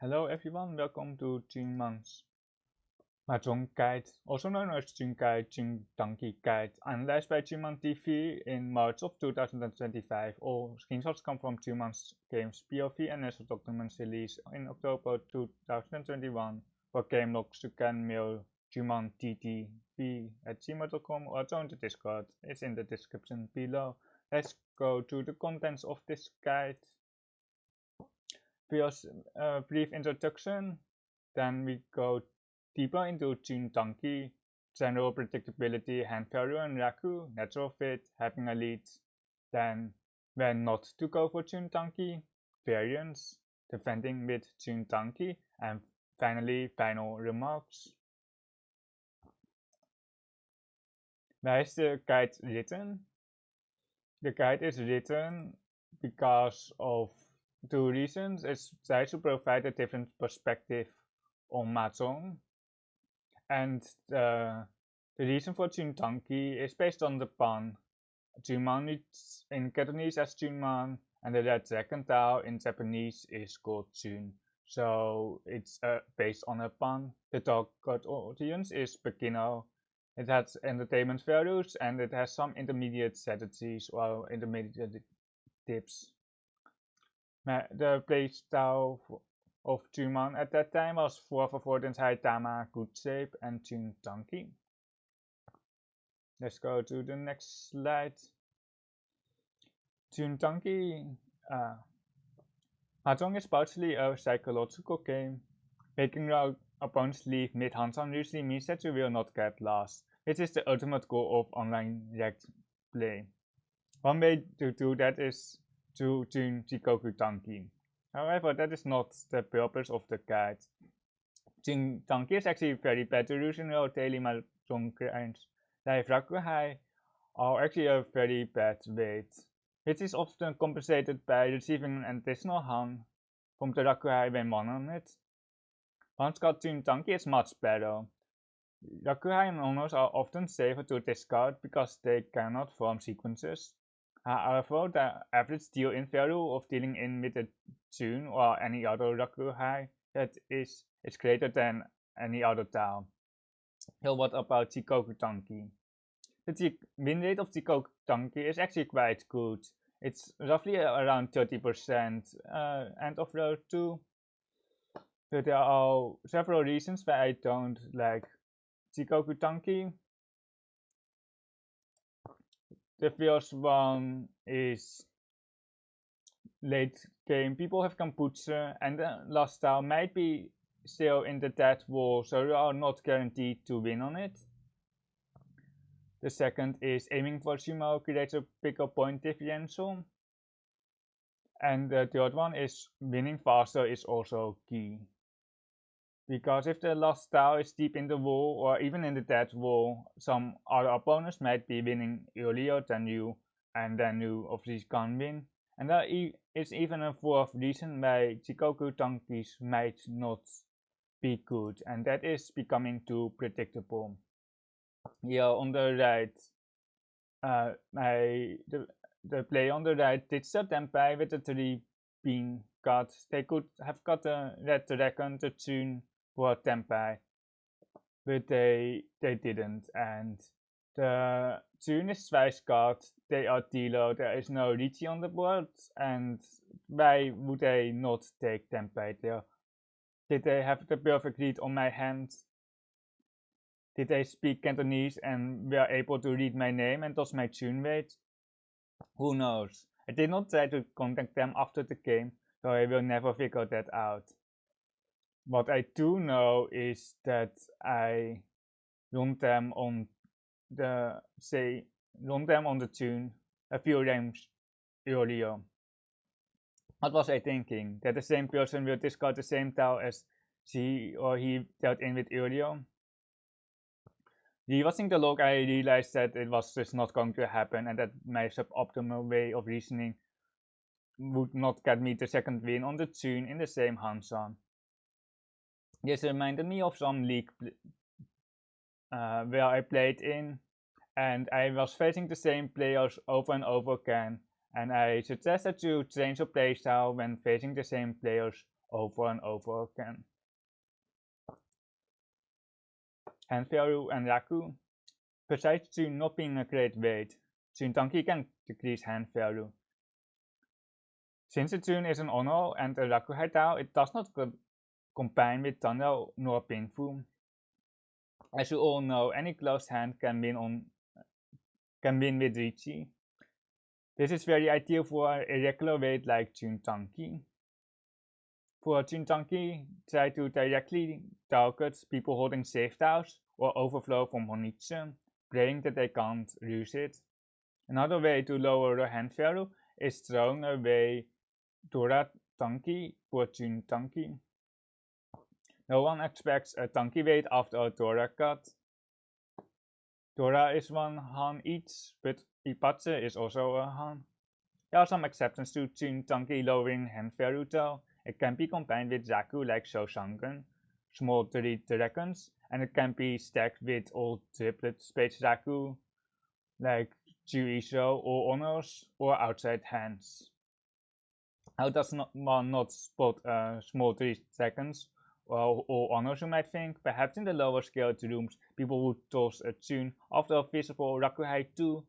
Hello everyone, welcome to Chunman's Mahjong Guide, also known as Chun Guide, Chun Tanki Guide, analyzed by ChunmanTV in March of 2025. All screenshots come from Chunman's games POV and initial documents released in October 2021. For game logs, you can mail ChunmanTV@gmail.com or join the Discord. It's in the description below. Let's go to the contents of this guide. First, a brief introduction, then we go deeper into Chun tanki, general predictability, hand value and Yaku, natural fit, having a lead, then when not to go for Chun tanki, variance, defending with Chun tanki, and finally final remarks. Why is the guide written? The guide is written because of two reasons. It tries to provide a different perspective on Mahjong, and the reason for Chun tanki is based on the pun. Chunman in Cantonese as Chunman, and the red dragon Tao in Japanese is called Chun. So it's based on a pun. The target audience is beginner. It has entertainment values and it has some intermediate strategies or intermediate tips. The playstyle of Chunman at that time was 4 avoidance, high Tama, good shape, and Chun tanki. Let's go to the next slide. Chun tanki. Mahjong is partially a psychological game. Making your opponents leave mid-Hansan usually means that you will not get lost, which is the ultimate goal of online ranked play. One way to do that is to Chun Jikoku tanki. However, that is not the purpose of the guide. Chun tanki is actually very bad to use in your daily Mahjong grinds. Like yakuhai are actually a very bad weight, which is often compensated by receiving an additional Han from the yakuhai when one on it. One-shot Chun tanki is much better. Yakuhai and owners are often safer to discard because they cannot form sequences. However, the average deal-in value of dealing in with a Chun or any other yakuhai that is greater than any other Tao. So what about Jikoku tanki? The win rate of Jikoku tanki is actually quite good. It's roughly around 30% end of round 2. But there are several reasons why I don't like Jikoku tanki. The first one is late game. People have kombucha and the last style might be still in the dead wall, so you are not guaranteed to win on it. The second is aiming for sumo creates a bigger point differential. And the third one is winning faster is also key. Because if the last style is deep in the wall or even in the dead wall, some other opponents might be winning earlier than you, and then you obviously can't win. And there is even a fourth reason why Jikoku tankis might not be good, and that is becoming too predictable. Here on the right, the player on the right did a tenpai with the 3 being cut. They could have got a red dragon, the Chun, for tenpai, but they didn't. And the Chun is twice cut. They are dealer. There is no Riichi on the board, and why would they not take tenpai there? Did they have the perfect read on my hand? Did they speak Cantonese and were able to read my name and thus my Chun weight? Who knows? I did not try to contact them after the game, so I will never figure that out. What I do know is that I run them on the Chun a few times earlier. What was I thinking? That the same person will discard the same Tao as she or he dealt in with earlier? Rewatching the log, I realized that it was just not going to happen and that my suboptimal way of reasoning would not get me the second win on the Chun in the same Hansan. This reminded me of some league where I played in, and I was facing the same players over and over again, and I suggest that you change your playstyle when facing the same players over and over again. Hand value and Yaku. Besides Chun not being a great weight, Chun tanki can decrease hand value. Since the Chun is an honor and a yakuhai Tao, it does not combine with Tando nor Pinfu. As you all know, any closed hand can win with Riichi. This is very ideal for a irregular weight like Chun tanki. For Chun tanki, try to directly target people holding safe Taos or overflow from Honitsu, praying that they can't use it. Another way to lower the hand value is throwing away Dora tanki for Chun tanki. No one expects a tanki weight after a Dora cut. Dora is 1 han each, but Ipatse is also a han. There are some exceptions to Chun tanki lowering hand value though. It can be combined with Yaku like Shosangan, small 3 dragons, and it can be stacked with all triplet space Yaku like Juiso or honors or outside hands. How does one not spot small 3 dragons or honors, you might think? Perhaps in the lower scaled rooms people would toss a Chun after a visible Rakuhai too.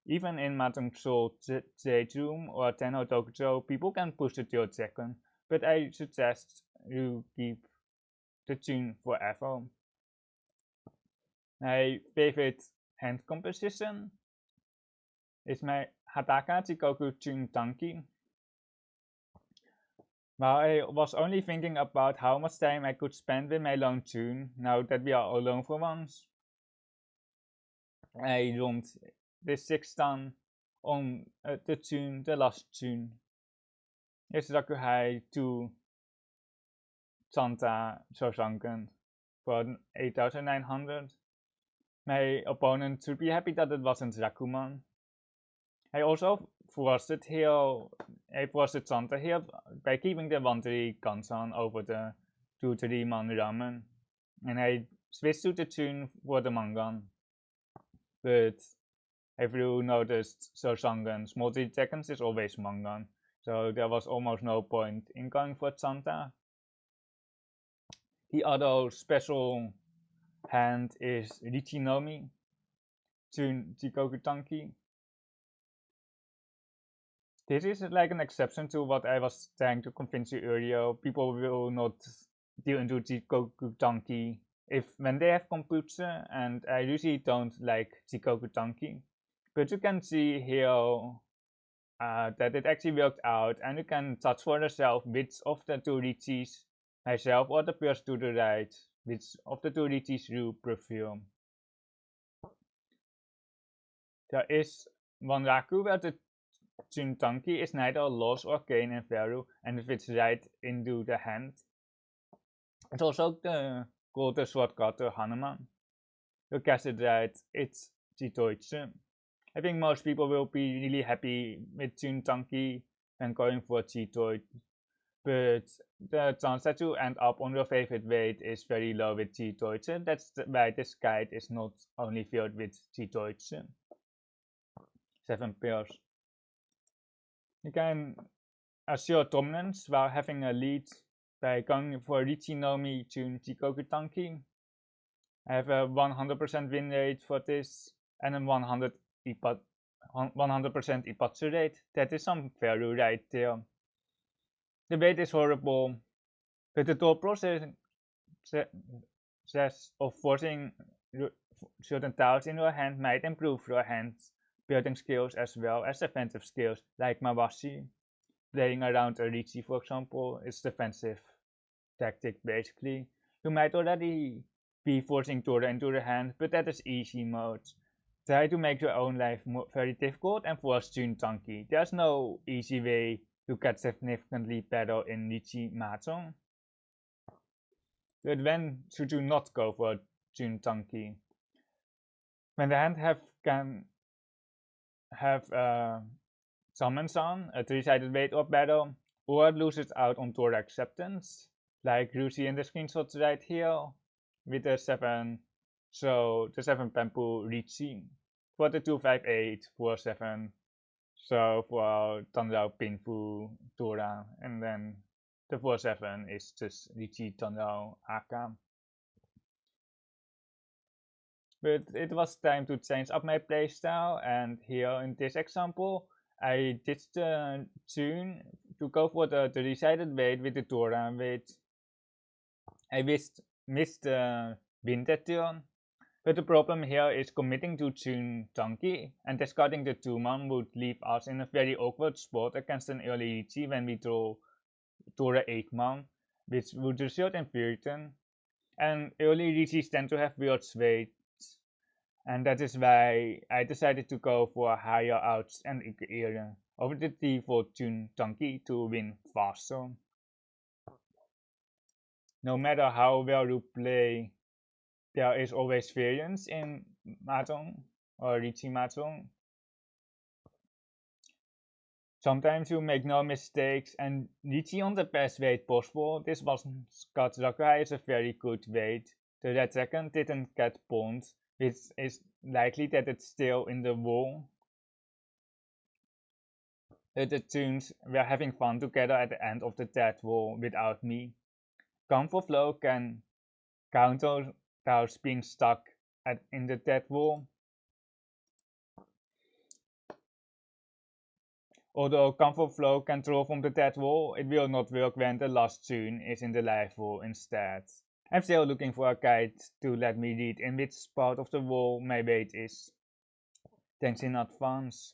Even in Mahjong Soul Jade Room or Tenno Tokujo, people can push the third second, but I suggest you keep the Chun forever. My favorite hand composition is my Hataka Chikoku Chun tanki. While I was only thinking about how much time I could spend with my lone Chun now that we are alone for once, I roamed this 6th dan on the Chun, the last Chun. It's Rakuhai to Santa Shosangan for 8,900. My opponent should be happy that it wasn't Rakuman. I also forced Santa here by keeping the 1-3 Kansan over the 2-3 man ramen, and I switched to the Chun for the Mangan. But if you noticed, Shosangan small 3 seconds is always Mangan, so there was almost no point in going for Santa. The other special hand is Riichi Nomi, Chun Jikoku tanki. This is like an exception to what I was trying to convince you earlier. People will not deal into Jikoku tanki when they have Komputsu, and I usually don't like Jikoku tanki. But you can see here that it actually worked out, and you can judge for yourself which of the 2 Riichis, myself or the person to the right, which of the 2 Riichis you prefer. There is one Yaku where the Chun tanki is neither loss or gain in value and it fits right into the hand. It's also called the shortcutter Hanuman. You guessed it right, it's Jitoitsu. I think most people will be really happy with Chun tanki and going for Jitoitsu, but the chance that you end up on your favorite weight is very low with Jitoitsu. That's why this guide is not only filled with Jitoitsu. 7 pairs. You can assure dominance while having a lead by going for Riichi Nomi Chun Jikoku tanki. I have a 100% win rate for this and a 100% Ipatsu rate. That is some value right there. The weight is horrible, but the thought process of forcing certain tiles in your hand might improve your hand's building skills as well as defensive skills, like Mawashi. Playing around a Riichi, for example, is defensive tactic basically. You might already be forcing Tora into the hand, but that is easy mode. Try to make your own life very difficult and force Chun tanki. There's no easy way to get significantly better in Riichi Mahjong. But when should you not go for Chun tanki? When the hand can have summons-on, a 3-sided weight or better, or loses out on Tora acceptance, like you see in the screenshots right here, with the 7, so the 7 bamboo Riichi, for the 258 for 7, so for Tanrao Pinfu Tora, and then the 4-7 is just Riichi Tandao Aka. But it was time to change up my playstyle, and here in this example I ditched the Chun to go for the decided weight with the Tora weight. I missed the winter turn, but the problem here is committing to Chun tanki, and discarding the 2-man would leave us in a very awkward spot against an early Riichi when we draw Tora 8-man, which would result in Virton, and early Riichis tend to have weird weights, and that is why I decided to go for higher outs and area over the default Chun tanki to win faster. No matter how well you play, there is always variance in Mahjong or Riichi Mahjong. Sometimes you make no mistakes and Riichi on the best weight possible. This was Scott Yakuhai is a very good weight. The red second didn't get pawned, which is likely that it's still in the wall. The tunes were having fun together at the end of the dead wall without me. Counter flow can counter tiles being stuck in the dead wall. Although comfort flow can draw from the dead wall, it will not work when the last tune is in the live wall instead. I'm still looking for a guide to let me read in which part of the wall my weight is. Thanks in advance.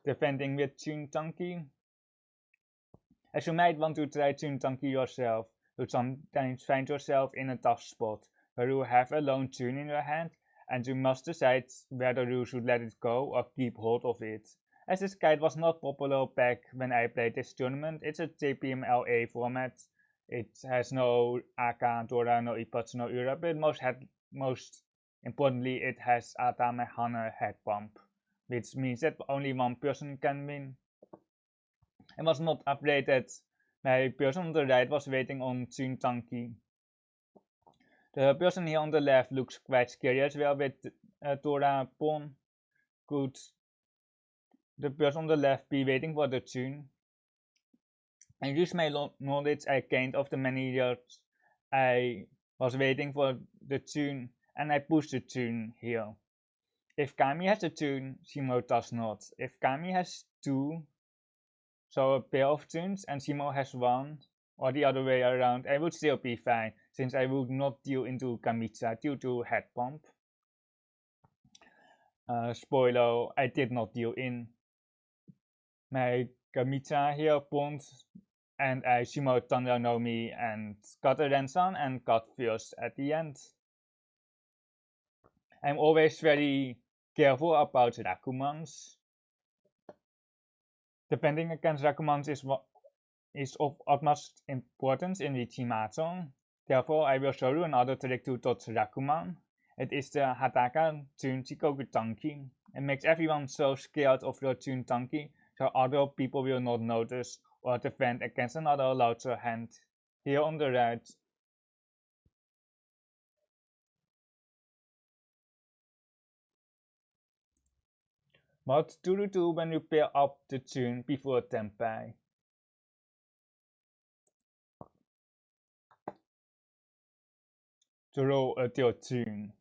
Defending with Chun tanki. As you might want to try Chun tanki yourself, you sometimes find yourself in a tough spot where you have a lone Chun in your hand and you must decide whether you should let it go or keep hold of it. As this guide was not popular back when I played this tournament, it's a JPMLA format. It has no Aka, Tora, no Ippatsu, no Ura, but most importantly it has Atame Hana head bump, which means that only one person can win. I was not afraid that my person on the right was waiting on Chun tanki. The person here on the left looks quite scary as well with Tora pawn. Could the person on the left be waiting for the Chun? I used my knowledge I gained of the many years I was waiting for the Chun, and I pushed the Chun here. If Kami has a Chun, Shimo does not. If Kami has 2, so a pair of Chuns, and Shimo has 1, or the other way around, I would still be fine, since I would not deal into Kamicha due to head bump. Spoiler, I did not deal in. My Kamicha here pawned, and I Shimo Thunder no Mi and got a Rensan and got first at the end. I'm always very careful about Rakumans. Defending against Rakumans is of utmost importance in Riichi Mahjong. Therefore, I will show you another trick to dodge Rakuman. It is the Hataka Chun Chikoku tanki. It makes everyone so scared of your Chun tanki, so other people will not notice or defend against another larger hand. Here on the right. What do you do when you pair up the Chun before tenpai? Draw a Chun.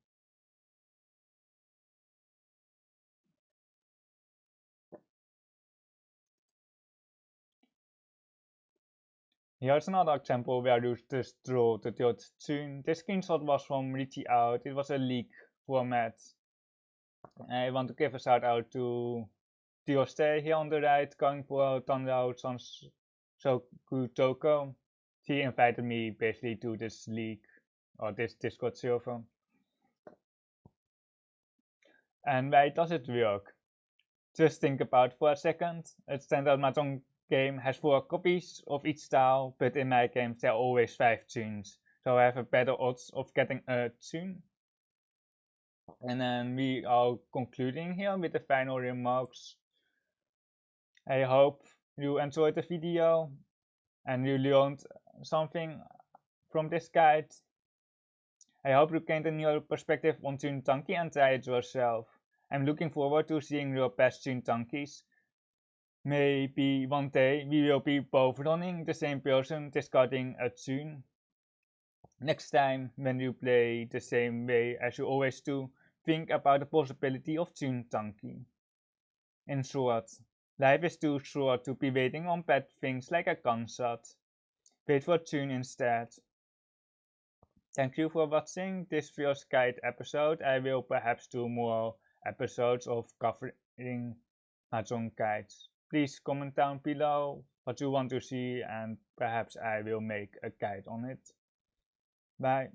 Here's another example where you just draw the Chun. This screenshot was from Riichi Out. It was a leak format. I want to give a shout out to Tioste here on the right, going for Tandao Soku Toko. She invited me basically to this league or this Discord server. And why does it work? Just think about for a second. A standard Mahjong game has 4 copies of each style, but in my games there are always 5 tunes, so I have a better odds of getting a tune. And then we are concluding here with the final remarks. I hope you enjoyed the video and you learned something from this guide. I hope you gained a new perspective on Chun tanki and try it yourself. I'm looking forward to seeing your best Chun tankis. Maybe one day we will be both running the same person discarding a Chun. Next time when you play the same way as you always do, think about the possibility of Chun tanki. In short, life is too short to be waiting on bad things like a gunshot. Wait for Chun instead. Thank you for watching this first guide episode. I will perhaps do more episodes of covering Mahjong guides. Please comment down below what you want to see and perhaps I will make a guide on it. Bye.